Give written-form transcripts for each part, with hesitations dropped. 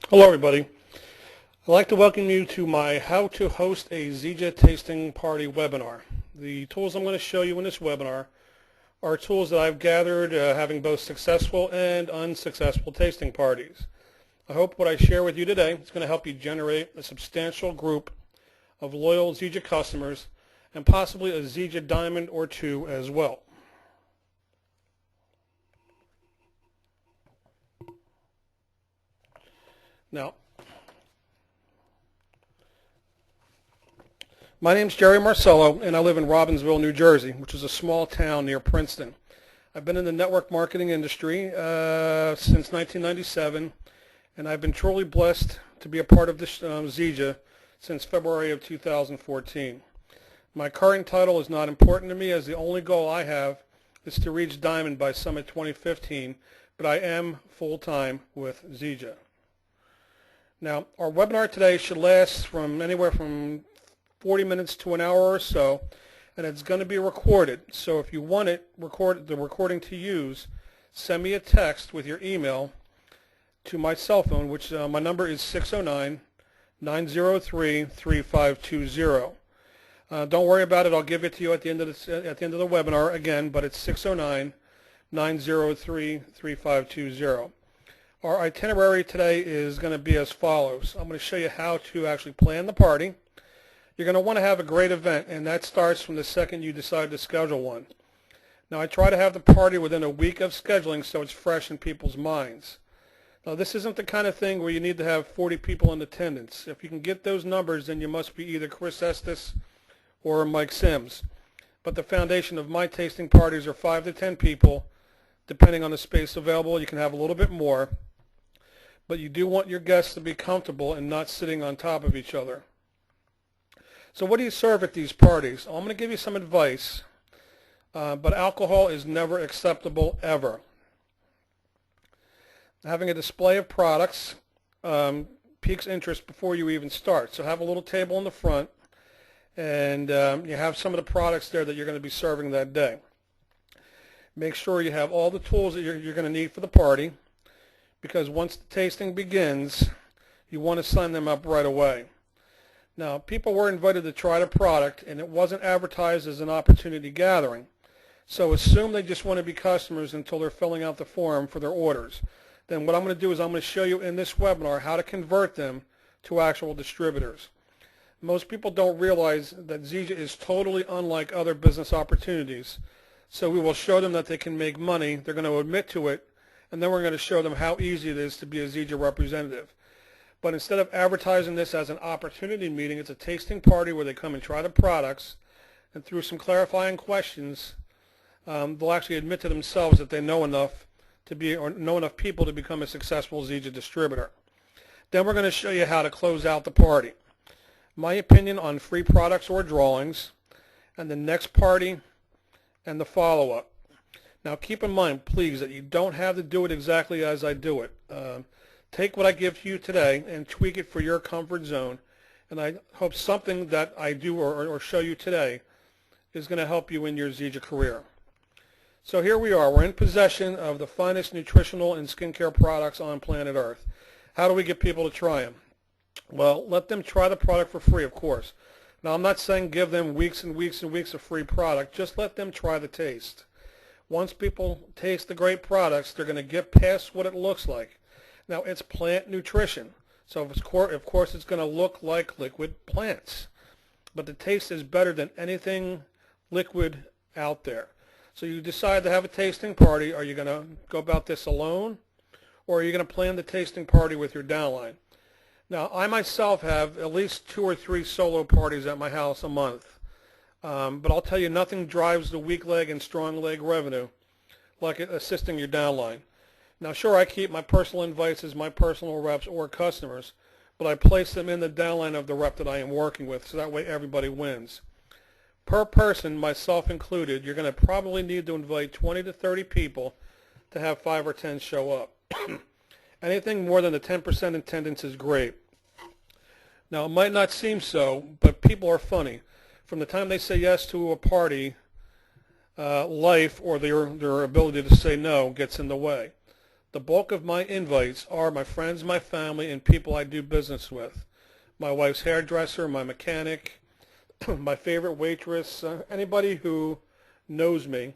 Hello everybody. I'd like to welcome you to my How to Host a Zija Tasting Party webinar. The tools I'm going to show you in this webinar are tools that I've gathered having both successful and unsuccessful tasting parties. I hope what I share with you today is going to help you generate a substantial group of loyal Zija customers and possibly a Zija diamond or two as well. Now, my name's Jerry Marcello, and I live in Robbinsville, New Jersey, which is a small town near Princeton. I've been in the network marketing industry since 1997, and I've been truly blessed to be a part of this Zija since February of 2014. My current title is not important to me, as the only goal I have is to reach Diamond by Summit 2015, but I am full-time with Zija. Now, our webinar today should last from anywhere from 40 minutes to an hour or so, and it's going to be recorded. So if you want the recording to use, send me a text with your email to my cell phone, which my number is 609-903-3520. Don't worry about it. I'll give it to you at the end of the webinar again, but it's 609-903-3520. Our itinerary today is going to be as follows. I'm going to show you how to actually plan the party. You're going to want to have a great event, and that starts from the second you decide to schedule one. Now, I try to have the party within a week of scheduling so it's fresh in people's minds. Now, this isn't the kind of thing where you need to have 40 people in attendance. If you can get those numbers, then you must be either Chris Estes or Mike Sims. But the foundation of my tasting parties are 5 to 10 people. Depending on the space available, you can have a little bit more. But you do want your guests to be comfortable and not sitting on top of each other. So what do you serve at these parties? I'm going to give you some advice, but alcohol is never acceptable ever. Having a display of products piques interest before you even start. So have a little table in the front, and you have some of the products there that you're going to be serving that day. Make sure you have all the tools that you're going to need for the party, because once the tasting begins, you want to sign them up right away. Now, people were invited to try the product, and it wasn't advertised as an opportunity gathering. So assume they just want to be customers until they're filling out the form for their orders. Then what I'm going to do is I'm going to show you in this webinar how to convert them to actual distributors. Most people don't realize that Zija is totally unlike other business opportunities. So we will show them that they can make money. They're going to admit to it. And then we're going to show them how easy it is to be a Zija representative. But instead of advertising this as an opportunity meeting, it's a tasting party where they come and try the products, and through some clarifying questions, they'll actually admit to themselves that they know enough to be, or know enough people to become a successful Zija distributor. Then we're going to show you how to close out the party. My opinion on free products or drawings, and the next party, and the follow-up. Now keep in mind, please, that you don't have to do it exactly as I do it. Take what I give to you today and tweak it for your comfort zone. And I hope something that I do or show you today is going to help you in your Zija career. So here we are. We're in possession of the finest nutritional and skincare products on planet Earth. How do we get people to try them? Well, let them try the product for free, of course. Now, I'm not saying give them weeks and weeks and weeks of free product. Just let them try the taste. Once people taste the great products, they're going to get past what it looks like. Now, it's plant nutrition, so of course it's going to look like liquid plants. But the taste is better than anything liquid out there. So you decide to have a tasting party. Are you going to go about this alone, or are you going to plan the tasting party with your downline? Now, I myself have at least 2 or 3 solo parties at my house a month. But I'll tell you, nothing drives the weak leg and strong leg revenue like assisting your downline. Now, sure, I keep my personal invites as my personal reps or customers, but I place them in the downline of the rep that I am working with, so that way everybody wins. Per person, myself included, you're going to probably need to invite 20 to 30 people to have 5 or 10 show up. Anything more than the 10% attendance is great. Now, it might not seem so, but people are funny. From the time they say yes to a party, life or their ability to say no gets in the way. The bulk of my invites are my friends, my family, and people I do business with. My wife's hairdresser, my mechanic, my favorite waitress, anybody who knows me.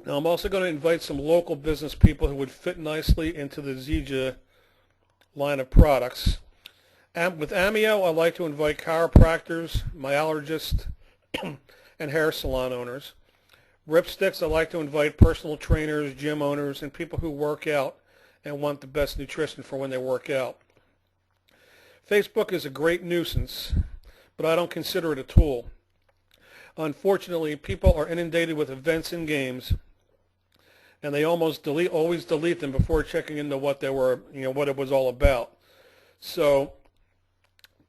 Now, I'm also going to invite some local business people who would fit nicely into the Zija line of products. With Ameo, I like to invite chiropractors, myologists, and hair salon owners. Ripstix, I like to invite personal trainers, gym owners, and people who work out and want the best nutrition for when they work out. Facebook is a great nuisance, but I don't consider it a tool. Unfortunately, people are inundated with events and games, and they always delete them before checking into what they were, what it was all about. So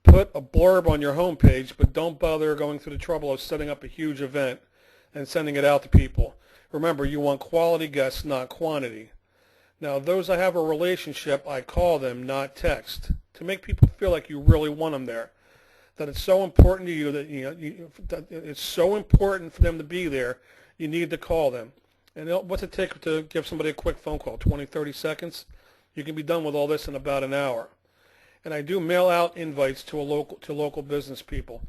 put a blurb on your homepage, but don't bother going through the trouble of setting up a huge event and sending it out to people. Remember, you want quality guests, not quantity. Now, those I have a relationship, I call them, not text, to make people feel like you really want them there. That it's so important to you that it's so important for them to be there, you need to call them. And what's it take to give somebody a quick phone call? 20, 30 seconds? You can be done with all this in about an hour. And I do mail out invites to local business people.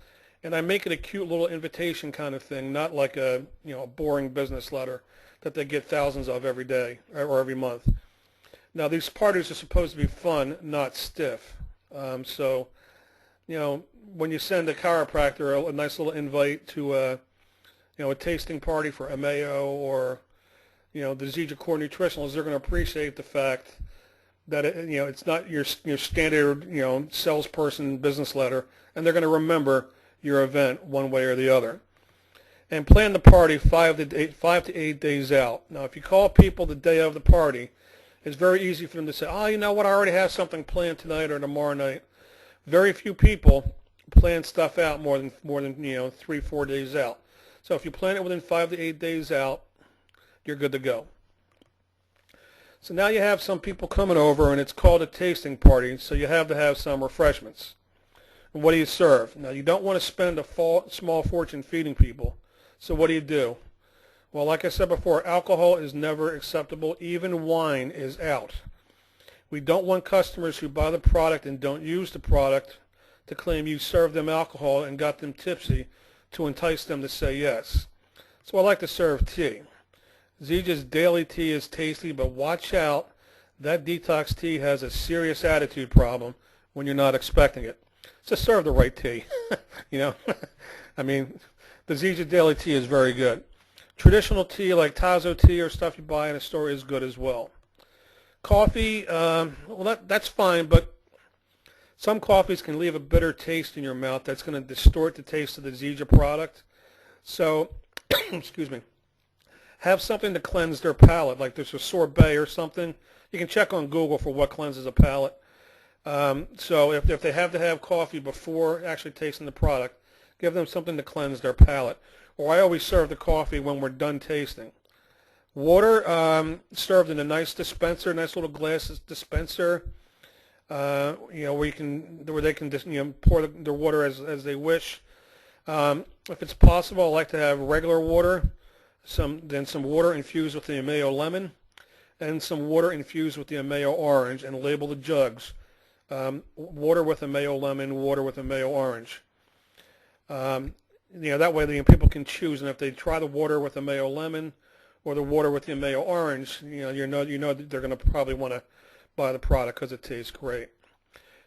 And I make it a cute little invitation kind of thing, not like a boring business letter that they get thousands of every day or every month. Now, these parties are supposed to be fun, not stiff. So when you send a chiropractor a nice little invite to a tasting party for Ameo or the Zija Core Nutritionals, they're going to appreciate the fact that it's not your standard salesperson business letter, and they're going to remember your event one way or the other. And plan the party 5 to 8 days out. Now, if you call people the day of the party, it's very easy for them to say, oh, you know what, I already have something planned tonight or tomorrow night. Very few people plan stuff out more than 3-4 days out. So if you plan it within 5 to 8 days out, you're good to go. So now you have some people coming over, and it's called a tasting party, so you have to have some refreshments. And what do you serve? Now, you don't want to spend a small fortune feeding people, so what do? Well, like I said before, alcohol is never acceptable. Even wine is out. We don't want customers who buy the product and don't use the product to claim you served them alcohol and got them tipsy to entice them to say yes. So I like to serve tea. Zija's daily tea is tasty, but watch out. That detox tea has a serious attitude problem when you're not expecting it. Just serve the right tea. I mean, the Zija daily tea is very good. Traditional tea like Tazo tea or stuff you buy in a store is good as well. Coffee, well, that's fine, but some coffees can leave a bitter taste in your mouth that's going to distort the taste of the Zija product. So, excuse me, have something to cleanse their palate, like there's a sorbet or something. You can check on Google for what cleanses a palate. So if they have to have coffee before actually tasting the product, give them something to cleanse their palate. Or I always serve the coffee when we're done tasting. Water served in a nice dispenser, nice little glass dispenser, where they can just pour their water as they wish. If it's possible, I like to have regular water, then some water infused with the Ameo lemon, and some water infused with the Ameo orange, and label the jugs. Water with Ameo lemon, water with Ameo orange. That way people can choose, and if they try the water with Ameo lemon or the water with the Ameo orange, you know that they're going to probably want to buy the product because it tastes great.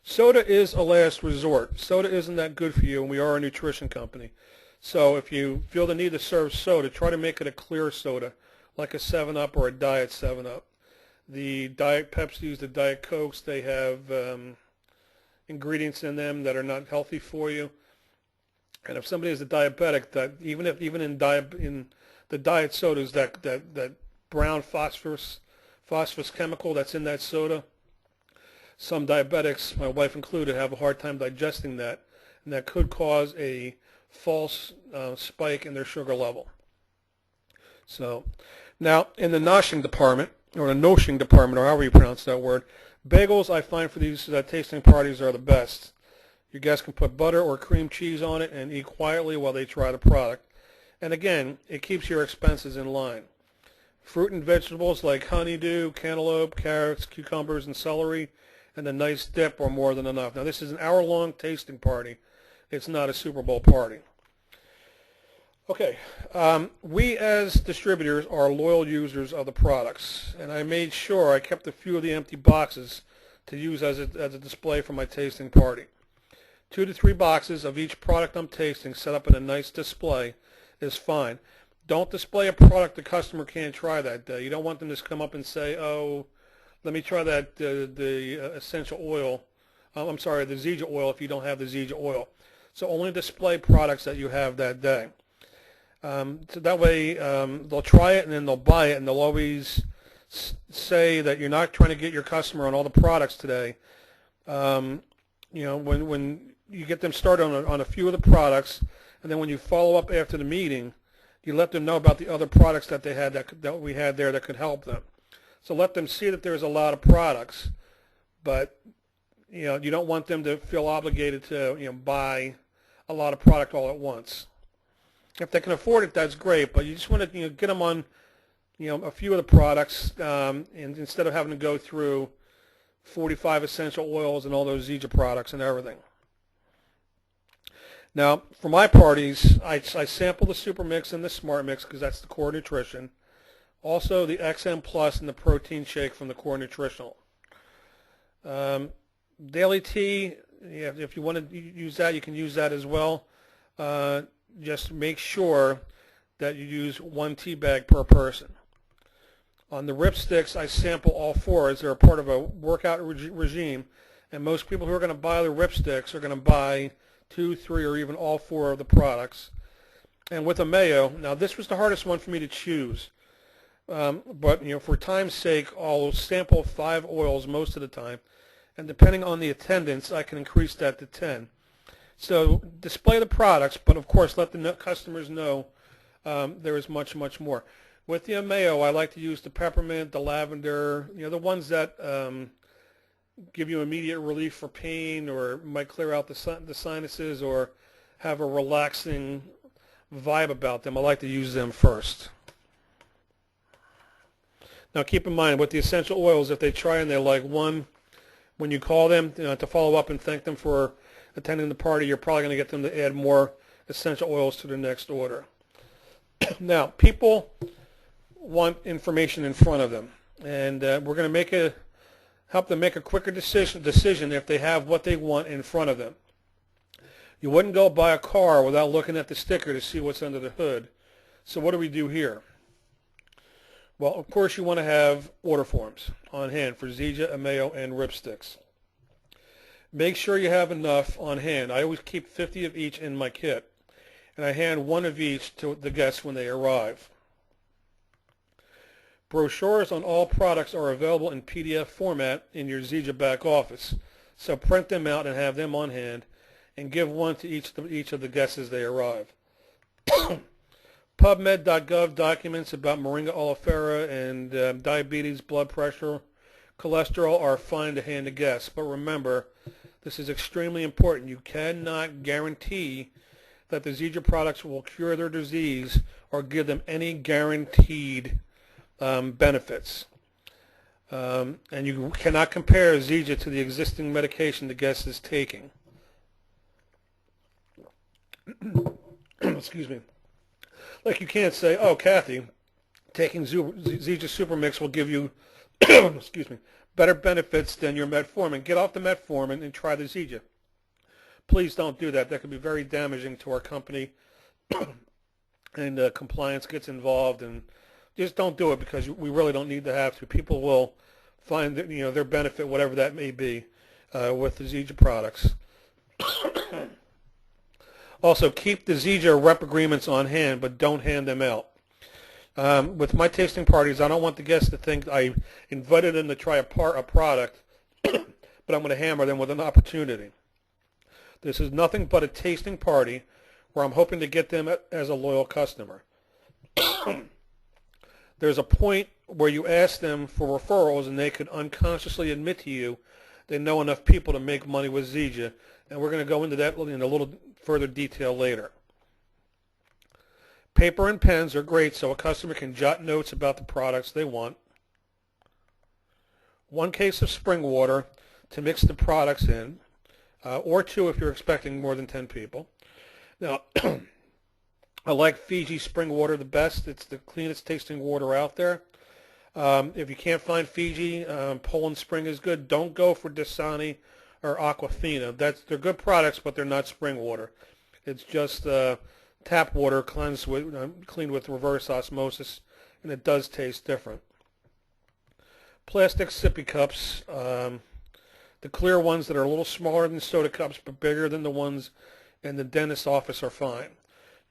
Soda is a last resort. Soda isn't that good for you, and we are a nutrition company. So if you feel the need to serve soda, try to make it a clear soda, like a 7-Up or a Diet 7-Up. The Diet Pepsis, the Diet Cokes, they have ingredients in them that are not healthy for you. And if somebody is a diabetic, that even in the diet sodas, that brown phosphorus chemical that's in that soda, some diabetics, my wife included, have a hard time digesting that, and that could cause a false spike in their sugar level. So now in the noshing department, or the noshing department, or however you pronounce that word, bagels I find for these tasting parties are the best. Your guests can put butter or cream cheese on it and eat quietly while they try the product. And again, it keeps your expenses in line. Fruit and vegetables like honeydew, cantaloupe, carrots, cucumbers, and celery, and a nice dip are more than enough. Now, this is an hour-long tasting party. It's not a Super Bowl party. Okay, we as distributors are loyal users of the products, and I made sure I kept a few of the empty boxes to use as a display for my tasting party. 2 to 3 boxes of each product I'm tasting set up in a nice display is fine. Don't display a product the customer can't try that day. You don't want them to come up and say, oh, let me try that the essential oil. I'm sorry, the Zija oil if you don't have the Zija oil. So only display products that you have that day. So that way they'll try it and then they'll buy it, and they'll always say that you're not trying to get your customer on all the products today. You know, when you get them started on a few of the products, and then when you follow up after the meeting, you let them know about the other products that they had that we had there that could help them. So let them see that there's a lot of products, but you know, you don't want them to feel obligated to buy a lot of product all at once. If they can afford it, that's great, but you just want to get them on a few of the products, and instead of having to go through 45 essential oils and all those Zija products and everything. Now, for my parties, I sample the Super Mix and the Smart Mix because that's the Core Nutrition. Also, the XM Plus and the Protein Shake from the Core Nutritional. Daily Tea, if you want to use that, you can use that as well. Just make sure that you use 1 tea bag per person. On the Ripstix, I sample all 4 as they're a part of a workout regime, and most people who are going to buy the Ripstix are going to buy 2, 3, or even all 4 of the products. And with Ameo, now this was the hardest one for me to choose, but for time's sake, I'll sample 5 oils most of the time, and depending on the attendance, I can increase that to 10. So display the products, but of course let the customers know there is much, much more. With the Ameo, I like to use the peppermint, the lavender, the ones that give you immediate relief for pain or might clear out the sinuses or have a relaxing vibe about them. I like to use them first. Now keep in mind with the essential oils, if they try and they like one, when you call them to follow up and thank them for attending the party, you're probably going to get them to add more essential oils to the next order. Now, people want information in front of them, and we're going to help them make a quicker decision if they have what they want in front of them. You wouldn't go buy a car without looking at the sticker to see what's under the hood. So what do we do here? Well, of course, you want to have order forms on hand for Zija, Ameo, and Ripstix. Make sure you have enough on hand. I always keep 50 of each in my kit, and I hand 1 of each to the guests when they arrive. Brochures on all products are available in PDF format in your Zija back office, so print them out and have them on hand, and give 1 to each of the guests as they arrive. PubMed.gov documents about Moringa oleifera and diabetes, blood pressure, cholesterol are fine to hand to guests, but remember, this is extremely important. You cannot guarantee that the Zija products will cure their disease or give them any guaranteed benefits. And you cannot compare Zija to the existing medication the guest is taking. Excuse me. Like you can't say, oh, Kathy, taking Zija Super Mix will give you excuse me, better benefits than your metformin. Get off the metformin and try the Zija. Please don't do that. That could be very damaging to our company, and compliance gets involved. And just don't do it because we really don't need to have to. People will find that, their benefit, whatever that may be, with the Zija products. Also, keep the Zija rep agreements on hand, but don't hand them out. With my tasting parties, I don't want the guests to think I invited them to try a product, but I'm going to hammer them with an opportunity. This is nothing but a tasting party where I'm hoping to get them as a loyal customer. There's a point where you ask them for referrals and they could unconsciously admit to you they know enough people to make money with Zija, and we're going to go into that in a little further detail later. Paper and pens are great so a customer can jot notes about the products they want. 1 case of spring water to mix the products in, or 2 if you're expecting more than 10 people. Now, I like Fiji spring water the best. It's the cleanest tasting water out there. If you can't find Fiji, Poland Spring is good. Don't go for Dasani or Aquafina. They're good products, but they're not spring water. It's just tap water cleaned with reverse osmosis, and it does taste different. Plastic sippy cups, the clear ones that are a little smaller than soda cups but bigger than the ones in the dentist's office are fine.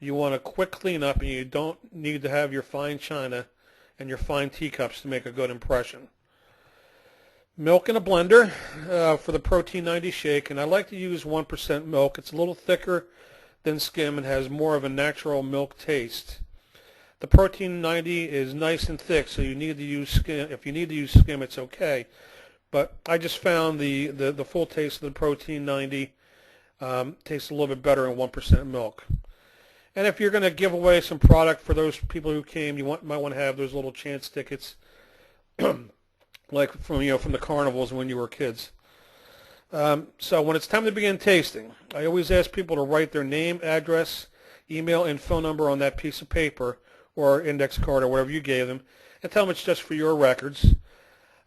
You want a quick cleanup, and you don't need to have your fine china and your fine teacups to make a good impression. Milk in a blender for the Protein 90 shake, and I like to use 1% milk. It's a little thicker than skim and has more of a natural milk taste. The Protein 90 is nice and thick, so you need to use skim. If you need to use skim, it's okay. But I just found the full taste of the Protein 90 tastes a little bit better in 1% milk. And if you're going to give away some product for those people who came, might want to have those little chance tickets, like from the carnivals when you were kids. So when it's time to begin tasting, I always ask people to write their name, address, email, and phone number on that piece of paper or index card or whatever you gave them, and tell them it's just for your records.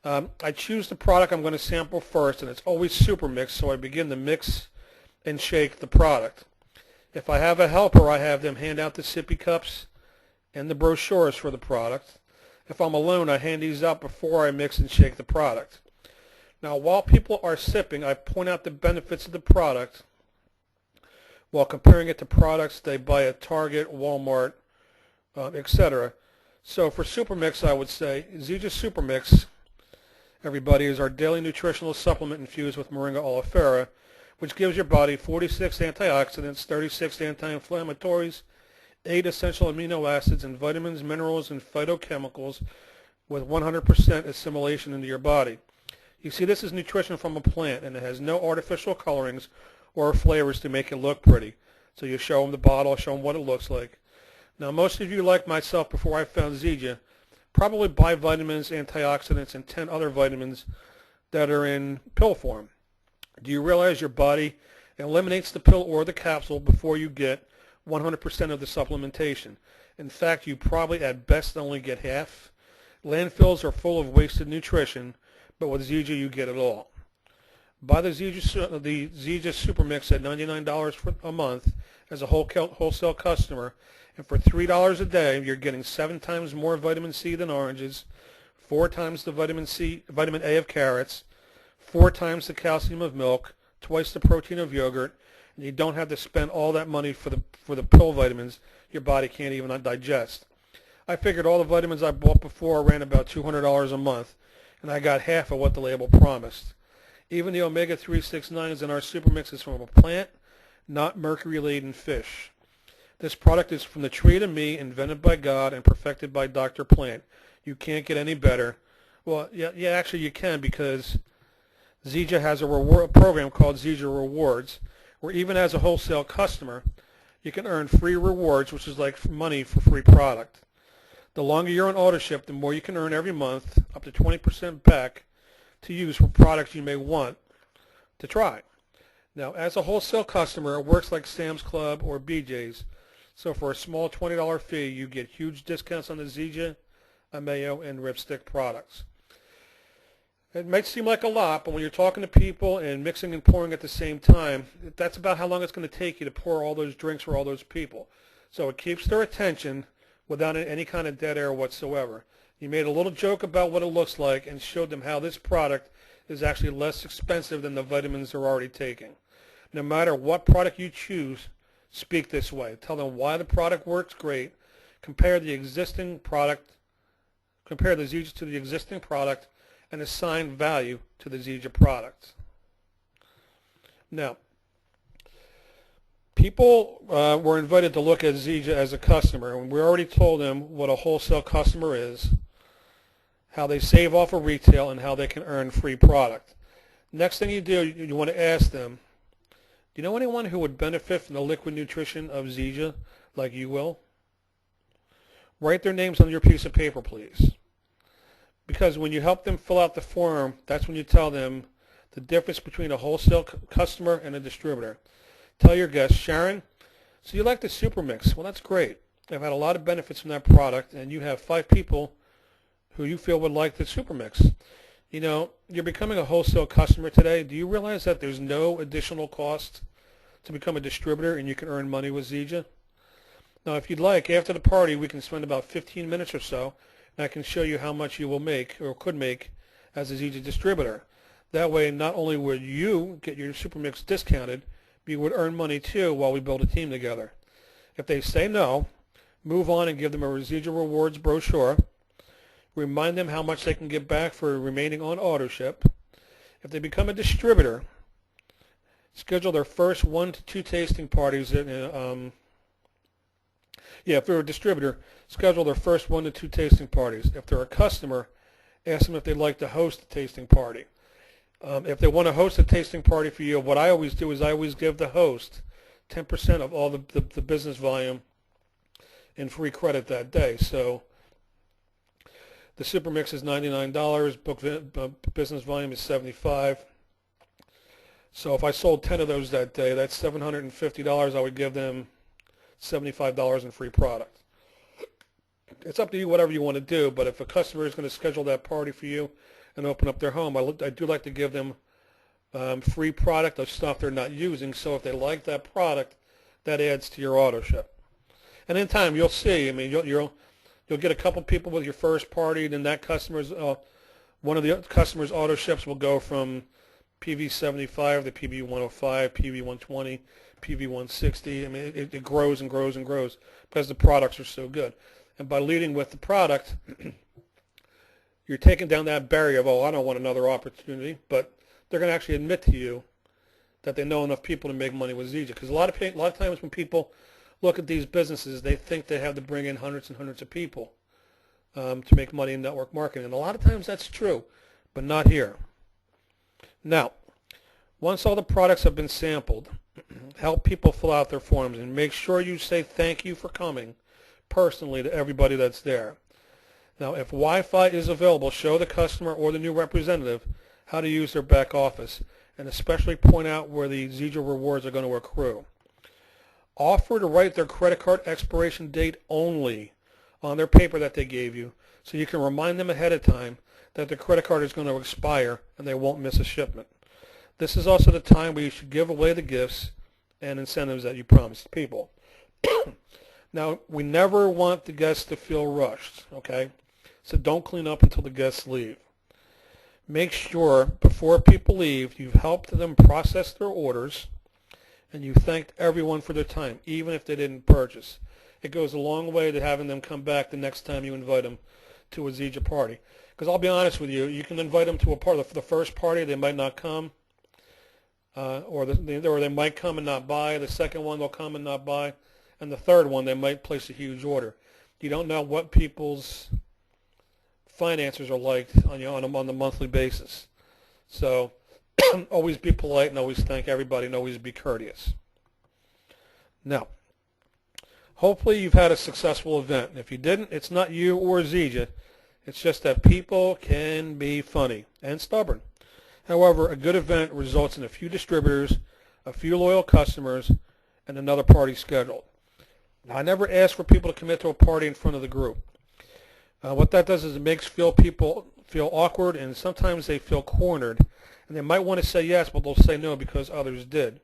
I choose the product I'm going to sample first, and it's always super mixed, so I begin to mix and shake the product. If I have a helper, I have them hand out the sippy cups and the brochures for the product. If I'm alone, I hand these out before I mix and shake the product. Now, while people are sipping, I point out the benefits of the product while comparing it to products they buy at Target, Walmart, etc. So for Super Mix, I would say Zija Super Mix, everybody, is our daily nutritional supplement infused with moringa oleifera, which gives your body 46 antioxidants, 36 anti-inflammatories, 8 essential amino acids, and vitamins, minerals, and phytochemicals with 100% assimilation into your body. You see, this is nutrition from a plant, and it has no artificial colorings or flavors to make it look pretty. So you show them the bottle, show them what it looks like. Now, most of you, like myself, before I found Zija, probably buy vitamins, antioxidants, and 10 other vitamins that are in pill form. Do you realize your body eliminates the pill or the capsule before you get 100% of the supplementation? In fact, you probably at best only get half. Landfills are full of wasted nutrition, but with Zija you get it all. Buy the Zija Super Mix at $99 for a month as a wholesale customer, and for $3 a day you're getting 7 times more vitamin C than oranges, 4 times the vitamin A of carrots, 4 times the calcium of milk, twice the protein of yogurt, and you don't have to spend all that money for the pill vitamins your body can't even digest. I figured all the vitamins I bought before ran about $200 a month, and I got half of what the label promised. Even the omega-3 6-9s in our Super Mix is from a plant, not mercury-laden fish. This product is from the tree to me, invented by God and perfected by Dr. Plant. You can't get any better. Well, yeah, actually you can, because Zija has a program called Zija Rewards, where even as a wholesale customer, you can earn free rewards, which is like money for free product. The longer you're on AutoShip, the more you can earn every month, up to 20% back to use for products you may want to try. Now, as a wholesale customer, it works like Sam's Club or BJ's. So for a small $20 fee, you get huge discounts on the Zija, Ameo, and Ripstix products. It might seem like a lot, but when you're talking to people and mixing and pouring at the same time, that's about how long it's going to take you to pour all those drinks for all those people. So it keeps their attention without any kind of dead air whatsoever. You made a little joke about what it looks like and showed them how this product is actually less expensive than the vitamins they're already taking. No matter what product you choose, speak this way. Tell them why the product works great. Compare the Zija to the existing product, and assign value to the Zija product. Now, people were invited to look at Zija as a customer, and we already told them what a wholesale customer is, how they save off of retail, and how they can earn free product. Next thing you do, you want to ask them, do you know anyone who would benefit from the liquid nutrition of Zija like you will? write their names on your piece of paper, please. Because when you help them fill out the form, that's when you tell them the difference between a wholesale customer and a distributor. Tell your guests, Sharon, so you like the Super Mix. Well, that's great. I've had a lot of benefits from that product, and you have 5 people who you feel would like the Super Mix. You know, you're becoming a wholesale customer today. Do you realize that there's no additional cost to become a distributor and you can earn money with Zija? Now, if you'd like, after the party, we can spend about 15 minutes or so, and I can show you how much you will make or could make as a Zija distributor. That way, not only would you get your Super Mix discounted, but you would earn money too while we build a team together. If they say no, move on and give them a Zija Rewards brochure. Remind them how much they can get back for remaining on auto ship. If they become a distributor, schedule their first 1 to 2 tasting parties. If they're a distributor, schedule their first 1 to 2 tasting parties. If they're a customer, ask them if they'd like to host a tasting party. If they want to host a tasting party for you, what I always do is I always give the host 10% of all the business volume in free credit that day. So the Super Mix is $99. Business volume is $75. So if I sold 10 of those that day, that's $750. I would give them $75 in free product. It's up to you, whatever you want to do, but if a customer is going to schedule that party for you and open up their home, I do like to give them free product of stuff they're not using, so if they like that product, that adds to your auto ship. And in time, you'll see, I mean, you'll get a couple people with your first party, then that customer's, one of the customer's auto ships will go from PV75 to PV105, PV120, PV160. I mean, it grows and grows and grows because the products are so good. And by leading with the product, you're taking down that barrier of, oh, I don't want another opportunity, but they're going to actually admit to you that they know enough people to make money with Zija. Because a lot of times when people look at these businesses, they think they have to bring in hundreds and hundreds of people to make money in network marketing. And a lot of times that's true, but not here. Now, once all the products have been sampled, help people fill out their forms and make sure you say thank you for coming personally to everybody that's there. Now, if Wi-Fi is available, show the customer or the new representative how to use their back office, and especially point out where the Zija rewards are going to accrue. Offer to write their credit card expiration date only on their paper that they gave you, so you can remind them ahead of time that their credit card is going to expire and they won't miss a shipment. This is also the time where you should give away the gifts and incentives that you promised people. Now, we never want the guests to feel rushed, okay? So don't clean up until the guests leave. Make sure before people leave you've helped them process their orders and you thanked everyone for their time, even if they didn't purchase. It goes a long way to having them come back the next time you invite them to a Zija party. Because I'll be honest with you, you can invite them to a party. For the first party, they might not come, or they might come and not buy. The second one, they'll come and not buy. And the third one, they might place a huge order. You don't know what people's finances are like on the monthly basis. So always be polite and always thank everybody and always be courteous. Now, hopefully you've had a successful event. If you didn't, it's not you or Zija. It's just that people can be funny and stubborn. However, a good event results in a few distributors, a few loyal customers, and another party scheduled. Now, I never ask for people to commit to a party in front of the group. What that does is it makes people feel awkward, and sometimes they feel cornered. And they might want to say yes, but they'll say no because others did.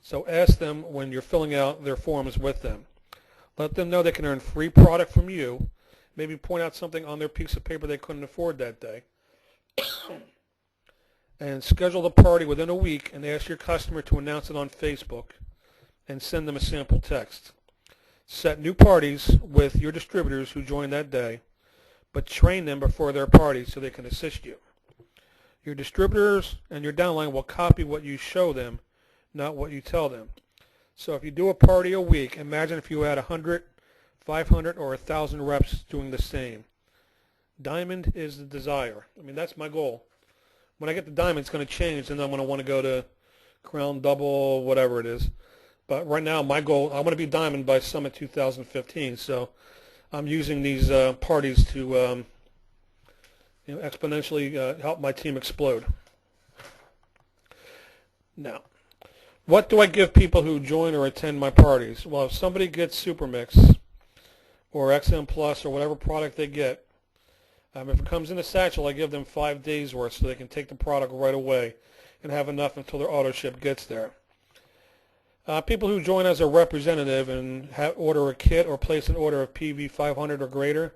So ask them when you're filling out their forms with them. Let them know they can earn free product from you. Maybe point out something on their piece of paper they couldn't afford that day. And schedule the party within a week and ask your customer to announce it on Facebook and send them a sample text. Set new parties with your distributors who join that day, but train them before their party so they can assist you. Your distributors and your downline will copy what you show them, not what you tell them. So if you do a party a week, imagine if you had 100, 500, or 1,000 reps doing the same. Diamond is the desire. I mean, that's my goal. When I get to diamond, it's going to change, and then I'm going to want to go to crown, double, whatever it is. But right now, my goal, I want to be diamond by Summit 2015. So I'm using these parties to exponentially help my team explode. Now, what do I give people who join or attend my parties? Well, if somebody gets Super Mix or XM Plus or whatever product they get, if it comes in a satchel, I give them 5 days worth so they can take the product right away and have enough until their auto ship gets there. People who join as a representative and order a kit or place an order of PV 500 or greater,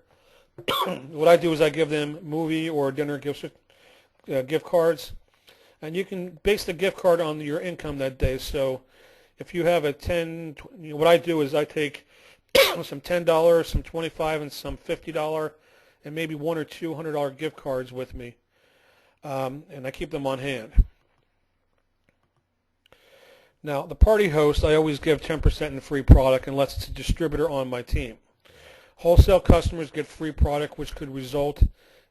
what I do is I give them movie or dinner gift cards, and you can base the gift card on your income that day. So if you have a what I do is I take some $10, some $25, and some $50, and maybe $100 or $200 gift cards with me, and I keep them on hand. Now, the party host, I always give 10% in free product unless it's a distributor on my team. Wholesale customers get free product, which could result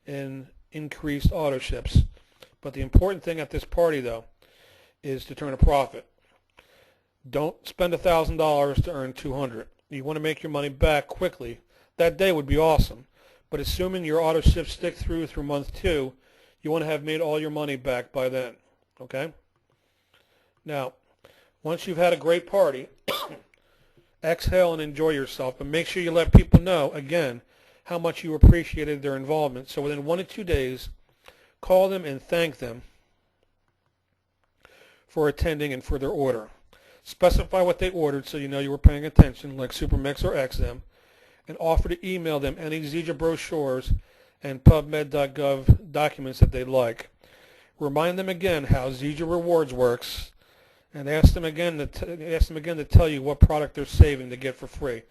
in increased auto ships. But the important thing at this party, though, is to turn a profit. Don't spend $1,000 to earn $200. You want to make your money back quickly. That day would be awesome. But assuming your auto ships stick through month 2, you want to have made all your money back by then. Okay? Now, once you've had a great party, exhale and enjoy yourself, but make sure you let people know, again, how much you appreciated their involvement. So within 1 to 2 days, call them and thank them for attending and for their order. Specify what they ordered so you know you were paying attention, like Supermix or XM, and offer to email them any Zija brochures and PubMed.gov documents that they'd like. Remind them again how Zija Rewards works, and ask them again to tell you what product they're saving to get for free.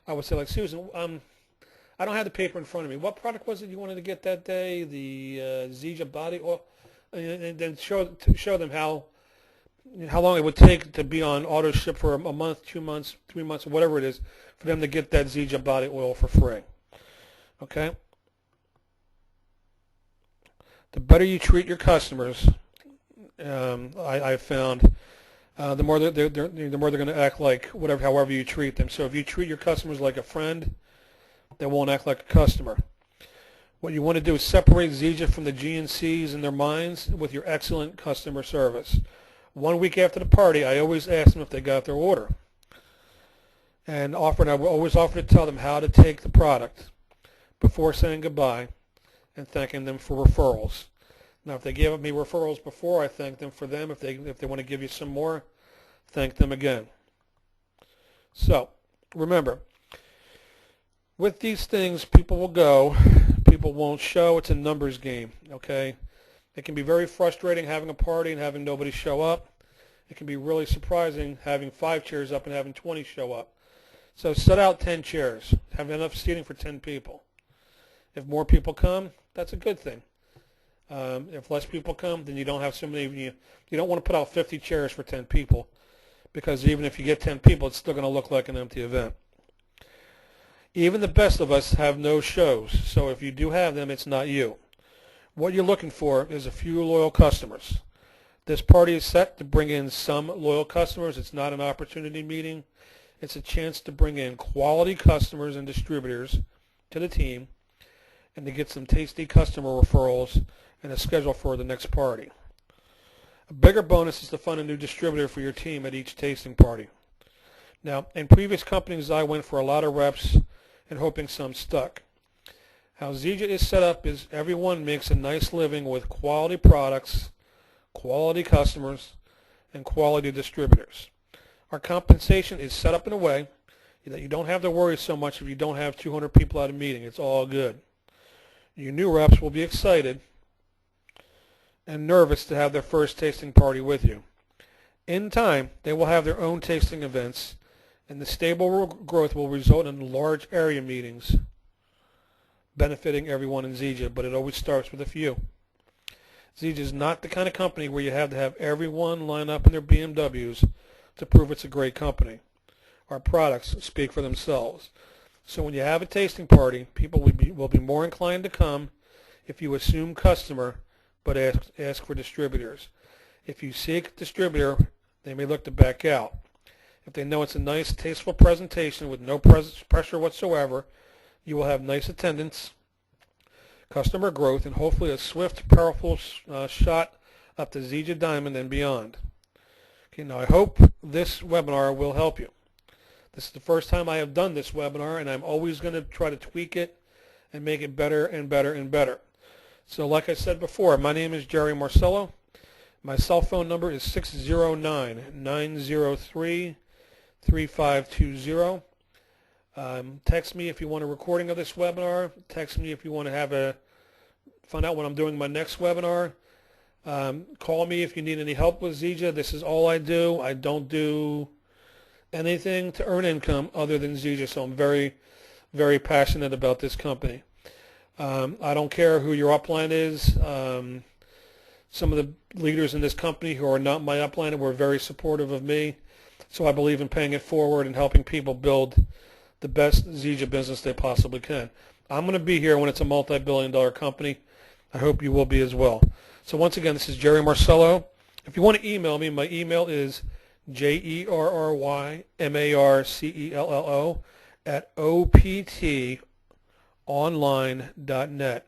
I would say, like, Susan, I don't have the paper in front of me. What product was it you wanted to get that day? The Zija body oil, and then show them how long it would take to be on auto ship for a month, 2 months, 3 months, whatever it is, for them to get that Zija body oil for free. Okay. The better you treat your customers, I've found, the more they're going to act like however you treat them. So if you treat your customers like a friend, they won't act like a customer. What you want to do is separate Zija from the GNCs in their minds with your excellent customer service. 1 week after the party, I always ask them if they got their order, and I will always offer to tell them how to take the product before saying goodbye and thanking them for referrals. Now, if they gave me referrals before, I thank them for them. If they want to give you some more, thank them again. So, remember, with these things, people will go, people won't show. It's a numbers game, okay? It can be very frustrating having a party and having nobody show up. It can be really surprising having 5 chairs up and having 20 show up. So set out 10 chairs. Have enough seating for 10 people. If more people come, that's a good thing. If less people come, then you don't have so many. You don't want to put out 50 chairs for 10 people, because even if you get 10 people, it's still going to look like an empty event. Even the best of us have no shows, so if you do have them, it's not you. What you're looking for is a few loyal customers. This party is set to bring in some loyal customers. It's not an opportunity meeting. It's a chance to bring in quality customers and distributors to the team and to get some tasty customer referrals and a schedule for the next party. A bigger bonus is to find a new distributor for your team at each tasting party. Now, in previous companies, I went for a lot of reps and hoping some stuck. How Zija is set up is everyone makes a nice living with quality products, quality customers, and quality distributors. Our compensation is set up in a way that you don't have to worry so much if you don't have 200 people at a meeting. It's all good. Your new reps will be excited and nervous to have their first tasting party with you. In time, they will have their own tasting events, and the stable growth will result in large area meetings benefiting everyone in Zija, but it always starts with a few. Zija is not the kind of company where you have to have everyone line up in their BMWs to prove it's a great company. Our products speak for themselves. So when you have a tasting party, people will be more inclined to come if you assume customer but ask for distributors. If you seek distributor, they may look to back out. If they know it's a nice, tasteful presentation with no pressure whatsoever, you will have nice attendance, customer growth, and hopefully a swift, powerful shot up to Zija Diamond and beyond. Okay, now I hope this webinar will help you. This is the first time I have done this webinar, and I'm always going to try to tweak it and make it better and better and better. So like I said before, my name is Jerry Marcello. My cell phone number is 609-903-3520. Text me if you want a recording of this webinar. Text me if you want to find out when I'm doing my next webinar. Call me if you need any help with Zija. This is all I do. I don't do anything to earn income other than Zija, so I'm very, very passionate about this company. I don't care who your upline is. Some of the leaders in this company who are not my upline were very supportive of me, so I believe in paying it forward and helping people build the best Zija business they possibly can. I'm going to be here when it's a multi-billion-dollar company. I hope you will be as well. So once again, this is Jerry Marcello. If you want to email me, my email is jerrymarcello@optonline.net.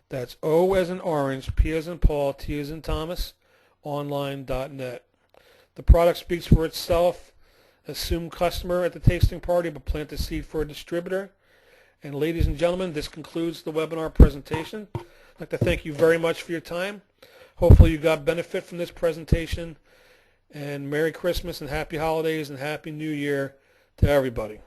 That's O as in orange, P as in Paul, T as in Thomas, online.net. The product speaks for itself. Assume customer at the tasting party, but plant the seed for a distributor. And ladies and gentlemen, this concludes the webinar presentation. I'd like to thank you very much for your time. Hopefully you got benefit from this presentation. And Merry Christmas and Happy Holidays and Happy New Year to everybody.